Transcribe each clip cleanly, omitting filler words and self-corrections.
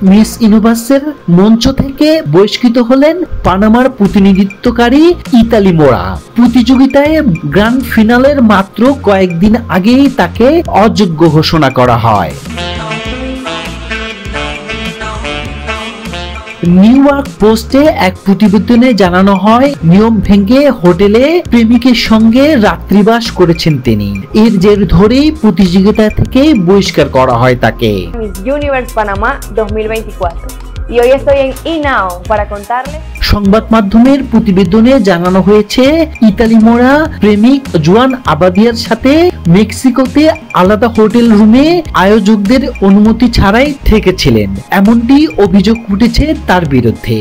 Miss ইউনিভার্সের মঞ্চ থেকে বহিষ্কৃত হলেন পানামার প্রতিনিধিত্বকারী ইতালি মোরা। প্রতিযোগিতায় গ্র্যান্ড ফিনালের মাত্র কয়েকদিন আগেই তাকে অযোগ্য ঘোষণা করা হয়। নিউ ইয়র্ক পোস্টে এক প্রতিবেদনে জানানো হয়, নিয়ম ভেঙে হোটেলে প্রেমিকের সঙ্গে রাত্রিবাস করেছেন তিনি। এর জের ধরেই প্রতিযোগিতা থেকে বহিষ্কার করা হয় তাকে। Universe Panamá 2024 y hoy estoy en INAO para contarles। সংবাদ মাধ্যমের প্রতিবেদনে জানানো হয়েছে, ইতালি মোরা প্রেমিক জুয়ান আবাদিয়ার সাথে মেক্সিকোতে আলাদা হোটেল রুমে আয়োজকদের অনুমতি ছাড়াই থেকেছিলেন, এমনটি অভিযোগ উঠেছে তার বিরুদ্ধে।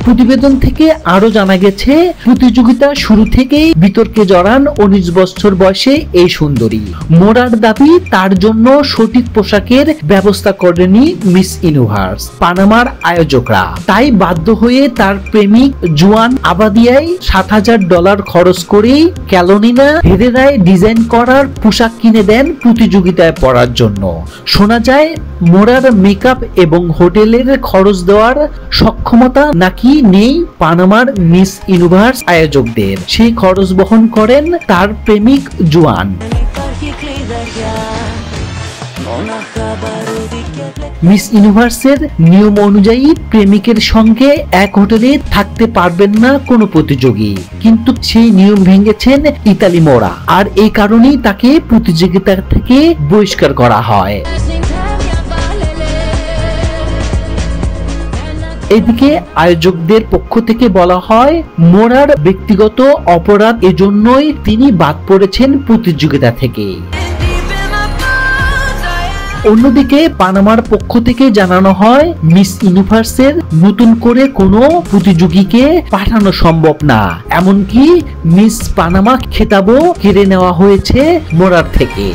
প্রতিবেদন থেকে আরো জানা গেছে, প্রতিযোগিতা শুরু থেকেই বিতর্কে জড়ান 19 বছর বয়সে এই সুন্দরী। মোরার দাবি, তার জন্য সঠিক পোশাকের ব্যবস্থা করেনি মিস ইউনিভার্স পানামার আয়োজকরা, তাই বাধ্য হয়ে তার প্রেমিক জুয়ান আবাদিয়াই $7,000 খরচ করেই ক্যালোনিনা হেরেরায় ডিজাইন করার পোশাক কিনে দেন প্রতিযোগিতায় পরার জন্য। শোনা যায়, মোরার মেকআপ এবং হোটেলের খরচ দেওয়ার সক্ষমতা নাকি নেই পানামার মিস ইউনিভার্স আয়োজকদের, সেই খরচ বহন করেন তার প্রেমিক জুয়ান। মিস ইউনিভার্সের নিয়ম অনুযায়ী প্রেমিকের সঙ্গে এক হোটেলে থাকতে পারবেন না কোনো প্রতিযোগী, কিন্তু সেই নিয়ম ভেঙেছেন ইতালি মোরা, আর এই কারণেই তাকে প্রতিযোগিতা থেকে বহিষ্কার করা হয়। এদিকে আয়োজকদের পক্ষ থেকে বলা হয়, মোরার ব্যক্তিগত অপরাধ, এজন্যই তিনি বাদ পড়েছেন প্রতিযোগিতা থেকে। অন্যদিকে পানামার পক্ষ থেকে জানানো হয়, মিস ইউনিভার্সের নতুন করে কোনো প্রতিযোগীকে পাঠানো সম্ভব না, এমনকি মিস পানামা খেতাবও কেড়ে নেওয়া হয়েছে মোরার থেকে।